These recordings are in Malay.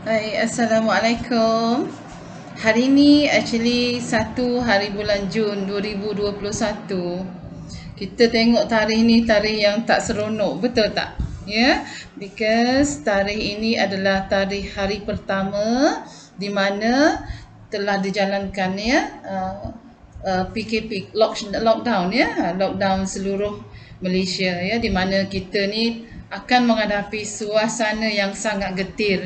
Hai, Assalamualaikum. Hari ni actually 1 hari bulan Jun 2021. Kita tengok tarikh ni tarikh yang tak seronok, betul tak? Ya, because tarikh ini adalah tarikh hari pertama di mana telah dijalankan PKP lockdown lockdown seluruh Malaysia di mana kita ni akan menghadapi suasana yang sangat getir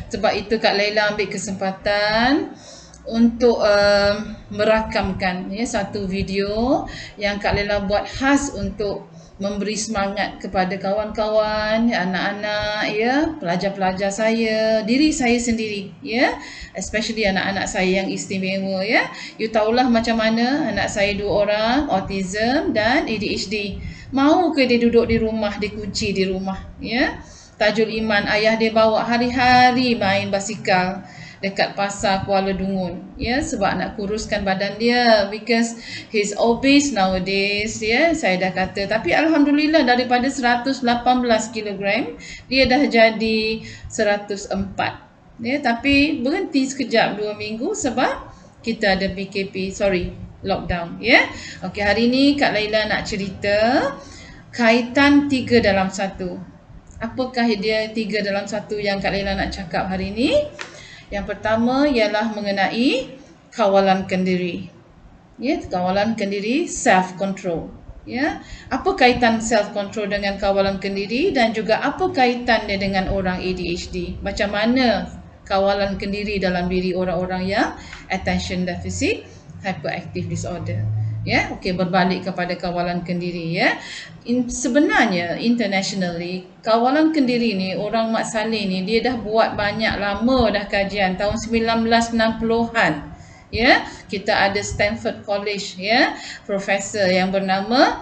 sebab itu Kak Laila ambil kesempatan untuk merakamkan satu video yang Kak Laila buat khas untuk memberi semangat kepada kawan-kawan, anak-anak, pelajar-pelajar saya, diri saya sendiri, especially anak-anak saya yang istimewa, You tahulah macam mana anak saya 2 orang, autism dan ADHD. Mau ke dia duduk di rumah, dikunci di rumah, Tajul Iman ayah dia bawa hari-hari main basikal dekat pasar Kuala Dungun sebab nak kuruskan badan dia because he's obese nowadays saya dah kata, tapi alhamdulillah daripada 118 kilogram dia dah jadi 104 tapi berhenti sekejap 2 minggu sebab kita ada PKP, lockdown Okey, hari ni Kak Laila nak cerita kaitan 3 dalam 1. Apakah dia 3 dalam 1 yang Kak Laila nak cakap hari ni? Yang pertama ialah mengenai kawalan kendiri. Kawalan kendiri, self control. Apa kaitan self control dengan kawalan kendiri dan juga apa kaitannya dengan orang ADHD? Macam mana kawalan kendiri dalam diri orang-orang yang attention deficit hyperactive disorder? Okey, berbalik kepada kawalan kendiri sebenarnya internationally kawalan kendiri ni orang Mat Saleh ni dia dah buat banyak lama dah kajian tahun 1960-an. Kita ada Stanford College profesor yang bernama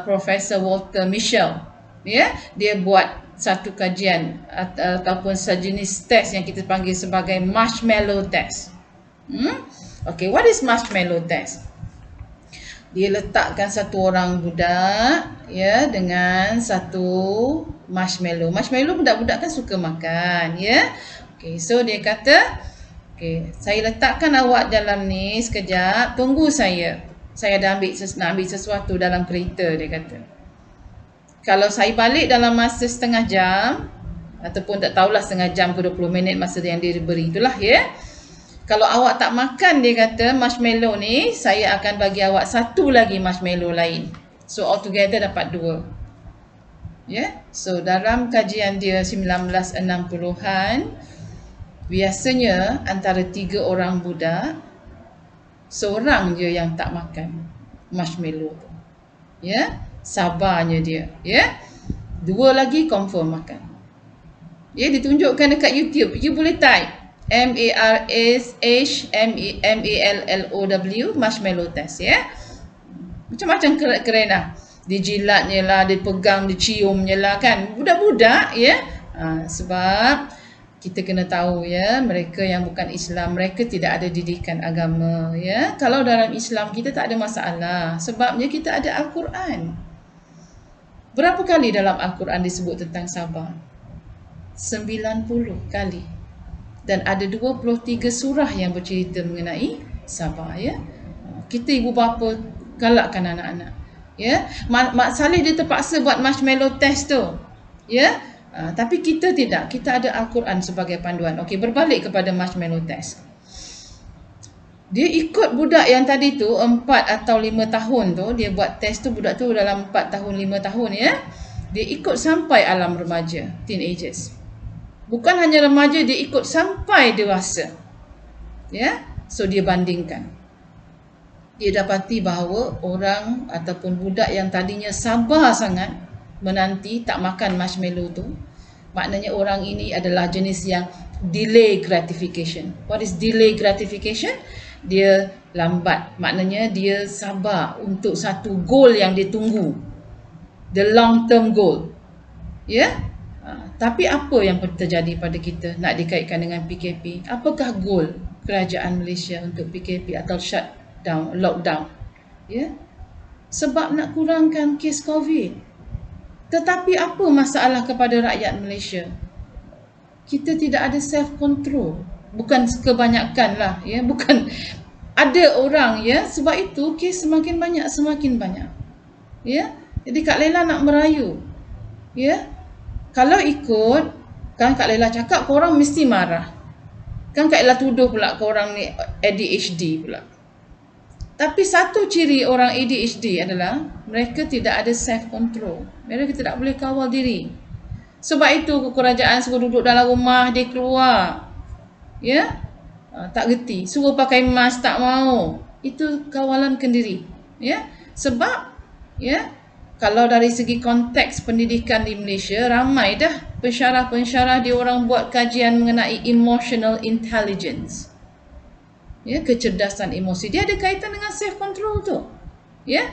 Profesor Walter Mischel. Dia buat satu kajian ataupun sejenis test yang kita panggil sebagai marshmallow test. Okay, what is marshmallow test? Dia letakkan satu orang budak dengan satu marshmallow. Marshmallow budak-budak kan suka makan Okay, so dia kata, okay, saya letakkan awak dalam ni sekejap, tunggu saya. Saya dah nak ambil sesuatu dalam kereta, dia kata. Kalau saya balik dalam masa setengah jam ataupun tak tahulah setengah jam ke 20 minit masa yang dia beri itulah Kalau awak tak makan, dia kata, marshmallow ni, saya akan bagi awak satu lagi marshmallow lain. So altogether dapat 2. So dalam kajian dia 1960-an, biasanya antara 3 orang budak, seorang je yang tak makan marshmallow tu. Sabarnya dia. 2 lagi confirm makan. Ditunjukkan dekat YouTube. You boleh type MARSHMALLOW marshmallow test macam-macam keren lah, dijilatnya lah, dipegang, diciumnya lah kan, budak-budak sebab kita kena tahu mereka yang bukan Islam, mereka tidak ada didikan agama Kalau dalam Islam kita tak ada masalah sebabnya kita ada Al-Quran. Berapa kali dalam Al-Quran disebut tentang sabar? 90 kali. Dan ada 23 surah yang bercerita mengenai sabar Kita ibu bapa galakkan anak-anak Mak Saleh dia terpaksa buat marshmallow test tu tapi kita tidak, kita ada Al-Quran sebagai panduan. Okey, berbalik kepada marshmallow test. Dia ikut budak yang tadi tu 4 atau 5 tahun tu, dia buat test tu, budak tu dalam 4 tahun 5 tahun dia ikut sampai alam remaja, teenagers. Bukan hanya remaja, dia ikut sampai dewasa. So dia bandingkan. Dia dapati bahawa orang ataupun budak yang tadinya sabar sangat menanti tak makan marshmallow tu, maknanya orang ini adalah jenis yang delay gratification. What is delay gratification? Dia lambat. Maknanya dia sabar untuk satu goal yang dia tunggu. The long term goal. Tapi apa yang terjadi pada kita nak dikaitkan dengan PKP? Apakah goal kerajaan Malaysia untuk PKP atau shutdown, lockdown? Sebab nak kurangkan kes COVID. Tetapi apa masalah kepada rakyat Malaysia? kita tidak ada self control. Bukan kebanyakan lah, ya, bukan ada orang, ya, sebab itu kes semakin banyak, ya. Jadi Kak Laila nak merayu, ya. Kalau ikut kan Kak Laila cakap korang mesti marah. Kan Kak Laila tuduh pula korang ni ADHD pula. Tapi satu ciri orang ADHD adalah mereka tidak ada self control. Mereka tidak boleh kawal diri. Sebab itu kerajaan suruh duduk dalam rumah, dia keluar. Ya? Tak gerti. Suruh pakai mask, tak mau. Itu kawalan kendiri. Ya? Sebab, ya, kalau dari segi konteks pendidikan di Malaysia, ramai dah pensyarah-pensyarah dia orang buat kajian mengenai emotional intelligence. Ya, kecerdasan emosi. Dia ada kaitan dengan self control tu. Ya?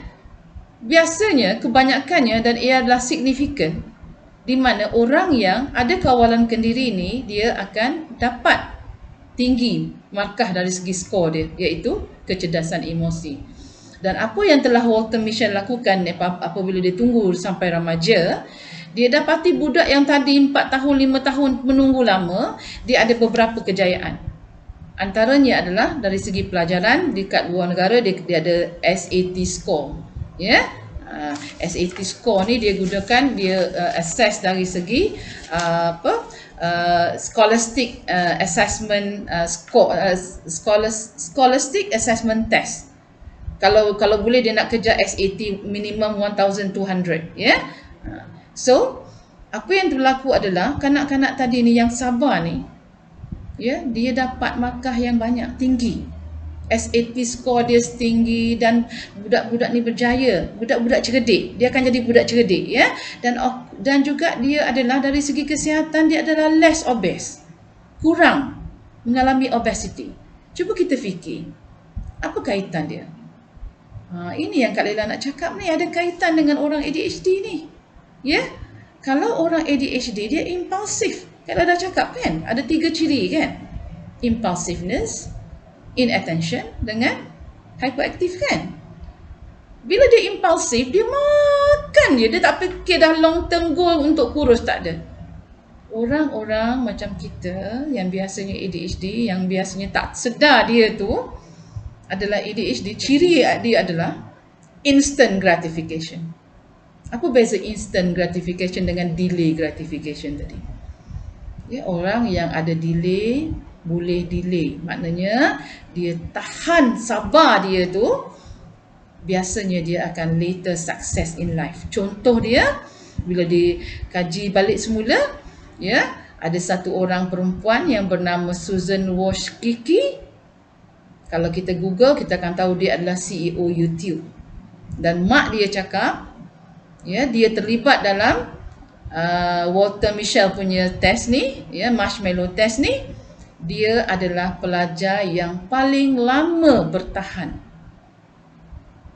Biasanya, kebanyakannya, dan ia adalah signifikan, di mana orang yang ada kawalan kendiri ni, dia akan dapat tinggi markah dari segi skor dia, iaitu kecerdasan emosi. Dan apa yang telah Walter Mischel lakukan apabila dia tunggu sampai remaja, dia dapati budak yang tadi 4 tahun, 5 tahun menunggu lama, dia ada beberapa kejayaan. Antaranya adalah dari segi pelajaran, dekat luar negara dia ada SAT score. Ya? SAT score ni dia gunakan, dia assess dari segi scholastic assessment scholastic assessment test. Kalau boleh dia nak kejar SAT minimum 1200, ya. So apa yang berlaku adalah kanak-kanak tadi ni yang sabar ni, ya, dia dapat markah yang banyak, tinggi. SAT score dia tinggi dan budak-budak ni berjaya, budak-budak cerdik, dia akan jadi budak cerdik, ya. Dan juga dia adalah dari segi kesihatan dia adalah less obese, kurang mengalami obesity. Cuba kita fikir, apa kaitan dia? Ini yang Kak Laila nak cakap ni, ada kaitan dengan orang ADHD ni, ya. Kalau orang ADHD dia impulsif, Kak Laila dah cakap kan, ada 3 ciri kan, impulsiveness, inattention dengan hyperactive kan. Bila dia impulsif, dia makan je, dia tak fikir dah long term goal untuk kurus, tak ada. Orang-orang macam kita yang biasanya ADHD, yang biasanya tak sedar dia tu adalah ADHD, ciri dia adalah instant gratification. Apa beza instant gratification dengan delay gratification tadi? Ya, orang yang ada delay boleh delay, maknanya dia tahan sabar dia tu, biasanya dia akan later success in life. Contoh dia, bila dikaji balik semula, ya, ada satu orang perempuan yang bernama Susan Wojcicki. Kalau kita Google, kita akan tahu dia adalah CEO YouTube. Dan mak dia cakap, ya, dia terlibat dalam Walter Mischel punya test ni, ya, marshmallow test ni. Dia adalah pelajar yang paling lama bertahan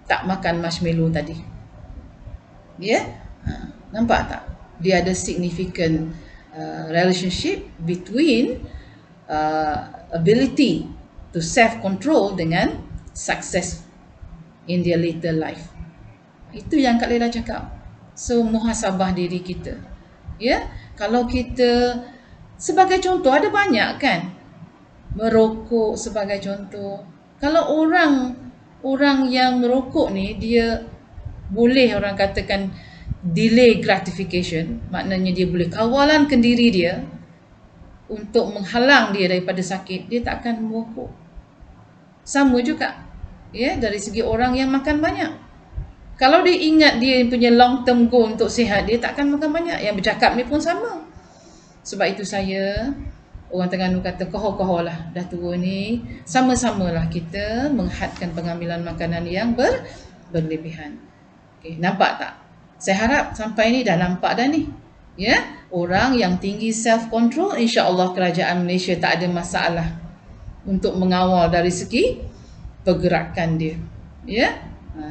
tak makan marshmallow tadi. Ya? Nampak tak? Dia ada significant relationship between ability to self-control dengan success in their later life. Itu yang Kak Laila cakap. So, muhasabah diri kita. Ya? Kalau kita, sebagai contoh, ada banyak kan? Merokok sebagai contoh. Kalau orang yang merokok ni, dia boleh orang katakan delay gratification, maknanya dia boleh kawalan kendiri dia untuk menghalang dia daripada sakit, dia tak akan merokok. Sama juga, ya, dari segi orang yang makan banyak. Kalau dia ingat dia punya long term goal untuk sihat, dia tak akan makan banyak. Yang bercakap ni pun sama. Sebab itu orang Terengganu kata koho-koho lah, dah tua ni, sama-samalah kita menghadkan pengambilan makanan yang berlebihan. Okay, nampak tak? Saya harap sampai ni dah nampak dah ni. Ya, orang yang tinggi self control, insya-Allah kerajaan Malaysia tak ada masalah untuk mengawal dari segi pergerakan dia. Ya,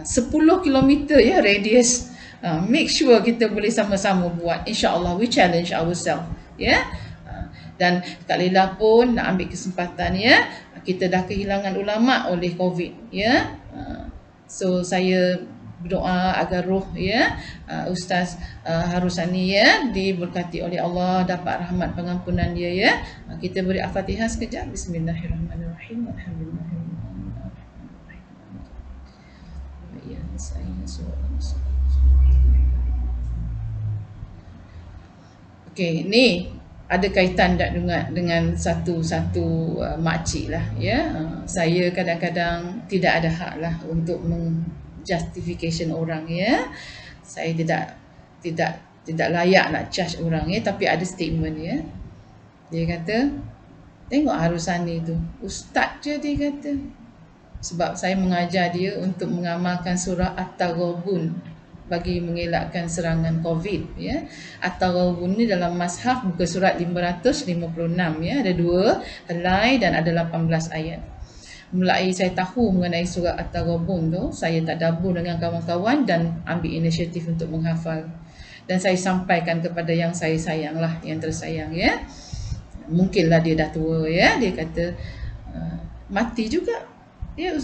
10 km ya radius. Make sure kita boleh sama-sama buat. Insya-Allah we challenge ourselves. Ya. Dan Kak Laila pun nak ambil kesempatan, ya. Kita dah kehilangan ulama oleh COVID, ya. So saya berdoa agar roh ya Ustaz Harusani ya diberkati oleh Allah, dapat rahmat pengampunan dia ya. Kita beri Al-Fatihah sekejap. Bismillahirrahmanirrahim. Okey, ni ada kaitan tak dengan satu makcik lah ya. Saya kadang-kadang tidak ada hak lah untuk justification orang ya. Saya tidak layak nak charge orang ya, tapi ada statement ya. Dia kata, tengok Harusani tu, ustaz je dia kata. Sebab saya mengajar dia untuk mengamalkan surah At-Taghabun bagi mengelakkan serangan COVID ya. At-Taghabun ni dalam Mashaf buka surat 556 ya, ada 2 helai dan ada 18 ayat. Mulai saya tahu mengenai surah At-Taghabun tu, saya tadabbur dengan kawan-kawan dan ambil inisiatif untuk menghafal. Dan saya sampaikan kepada yang saya sayang lah, yang tersayang ya. Mungkinlah dia dah tua ya, dia kata mati juga. Ya,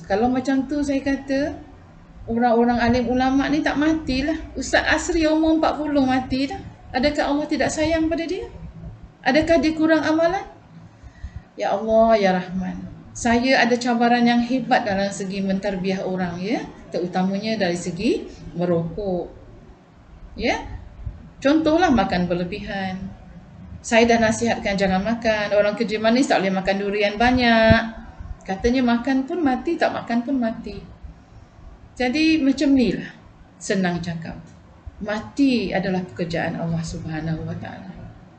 kalau macam tu saya kata orang-orang alim ulama ni tak matilah. Ustaz Asri umur 40 mati dah. Adakah Allah tidak sayang pada dia? Adakah dia kurang amalan? Ya Allah ya Rahman, saya ada cabaran yang hebat dalam segi mentarbiah orang ya, terutamanya dari segi merokok. Ya. Contohlah makan berlebihan. Saya dah nasihatkan jangan makan. Orang kerja manis tak boleh makan durian banyak. Katanya makan pun mati, tak makan pun mati. Jadi macam ni lah, senang cakap. Mati adalah pekerjaan Allah Subhanahu Wa Taala.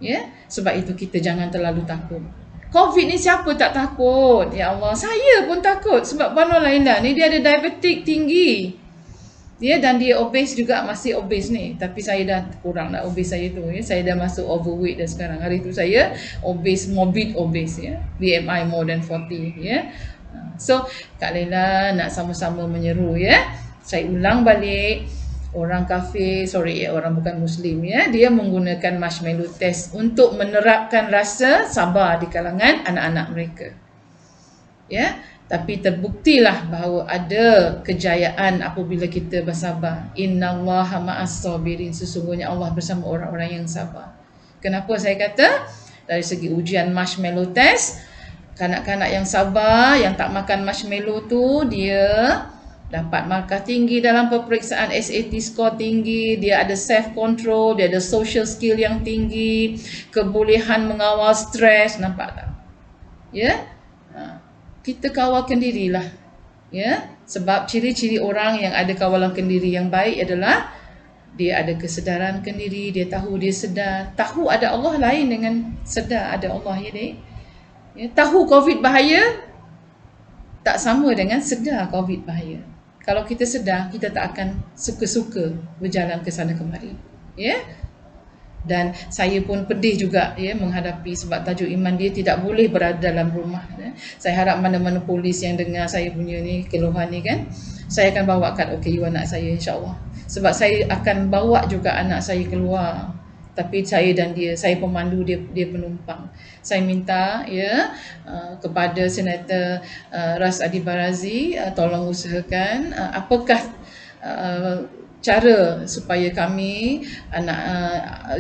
Ya, sebab itu kita jangan terlalu takut. COVID ni siapa tak takut? Ya Allah, saya pun takut sebab Banu Laila ni dia ada diabetik tinggi. Ya, dan dia obese juga, masih obese ni. Tapi saya dah kurang dah obese saya tu ya. Saya dah masuk overweight dah sekarang. Hari tu saya obese, morbid obese ya. BMI more than 40 ya. So Kak Laila nak sama-sama menyeru ya. Saya ulang balik, orang kafir, orang bukan Muslim ya, dia menggunakan marshmallow test untuk menerapkan rasa sabar di kalangan anak-anak mereka. Ya, tapi terbuktilah bahawa ada kejayaan apabila kita bersabar. Innallaha ma'as sabirin, sesungguhnya Allah bersama orang-orang yang sabar. Kenapa saya kata? Dari segi ujian marshmallow test, kanak-kanak yang sabar, yang tak makan marshmallow tu, dia dapat markah tinggi dalam peperiksaan SAT, score tinggi, dia ada self control, dia ada social skill yang tinggi, kebolehan mengawal stres, nampak tak? Ya? Kita kawalkan dirilah. Ya? Sebab ciri-ciri orang yang ada kawalan kendiri yang baik adalah dia ada kesedaran kendiri, dia tahu dia sedar. Tahu ada Allah lain dengan sedar ada Allah ya dek. Ya, tahu COVID bahaya tak sama dengan sedar COVID bahaya. Kalau kita sedar, kita tak akan suka-suka berjalan ke sana kemari. Ya? Dan saya pun pedih juga ya menghadapi, sebab tajuk iman dia tidak boleh berada dalam rumah ya. Saya harap mana-mana polis yang dengar saya punya ni keluhan ni kan, saya akan bawa kad OKU anak saya insya-Allah. Sebab saya akan bawa juga anak saya keluar. Tapi saya dan dia, saya pemandu, dia penumpang. Saya minta ya kepada Senator Ras Adi Barazi, tolong usahakan apakah cara supaya kami anak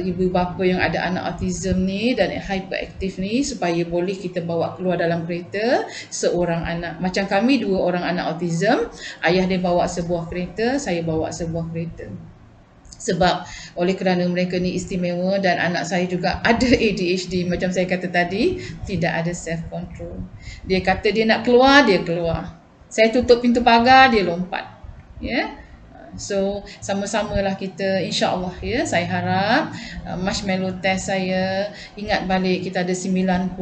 ibu bapa yang ada anak autism ni dan hyperaktif ni supaya boleh kita bawa keluar dalam kereta seorang anak. Macam kami 2 orang anak autism, ayah dia bawa sebuah kereta, saya bawa sebuah kereta. Sebab oleh kerana mereka ni istimewa dan anak saya juga ada ADHD, macam saya kata tadi, tidak ada self control. Dia kata dia nak keluar, dia keluar. Saya tutup pintu pagar, dia lompat. Ya. So sama-samalah kita insya-Allah ya. Saya harap marshmallow test saya, ingat balik kita ada 90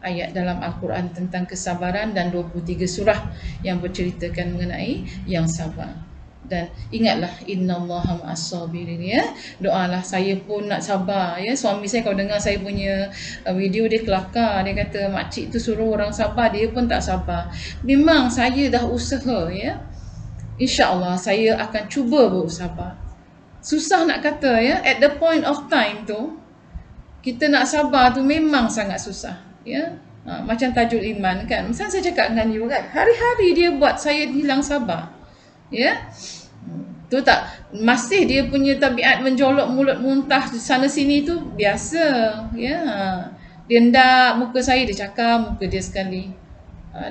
ayat dalam Al-Quran tentang kesabaran dan 23 surah yang berceritakan mengenai yang sabar. Dan ingatlah innallaha ma'as sabirin ya. Doalah saya pun nak sabar ya. Suami saya kalau dengar saya punya video, dia kelakar. Dia kata makcik tu suruh orang sabar, dia pun tak sabar. Memang saya dah usaha ya. InsyaAllah saya akan cuba bersabar. Susah nak kata ya, at the point of time tu kita nak sabar tu memang sangat susah ya. Macam tajuk iman kan, misalnya saya cakap dengan you kan, hari-hari dia buat saya hilang sabar ya. Tu tak, masih dia punya tabiat menjolok mulut muntah sana sini tu biasa. Ya. Dia hendak muka saya, dia cakap muka dia sekali.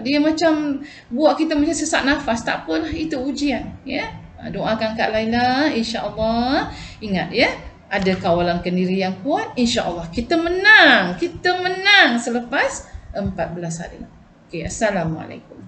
Dia macam buat kita macam sesak nafas. Tak apalah, itu ujian. Ya. Doakan Kak Laila, insya-Allah. Ingat ya, ada kawalan kendiri yang kuat, insya-Allah kita menang. Kita menang selepas 14 hari. Okey, assalamualaikum.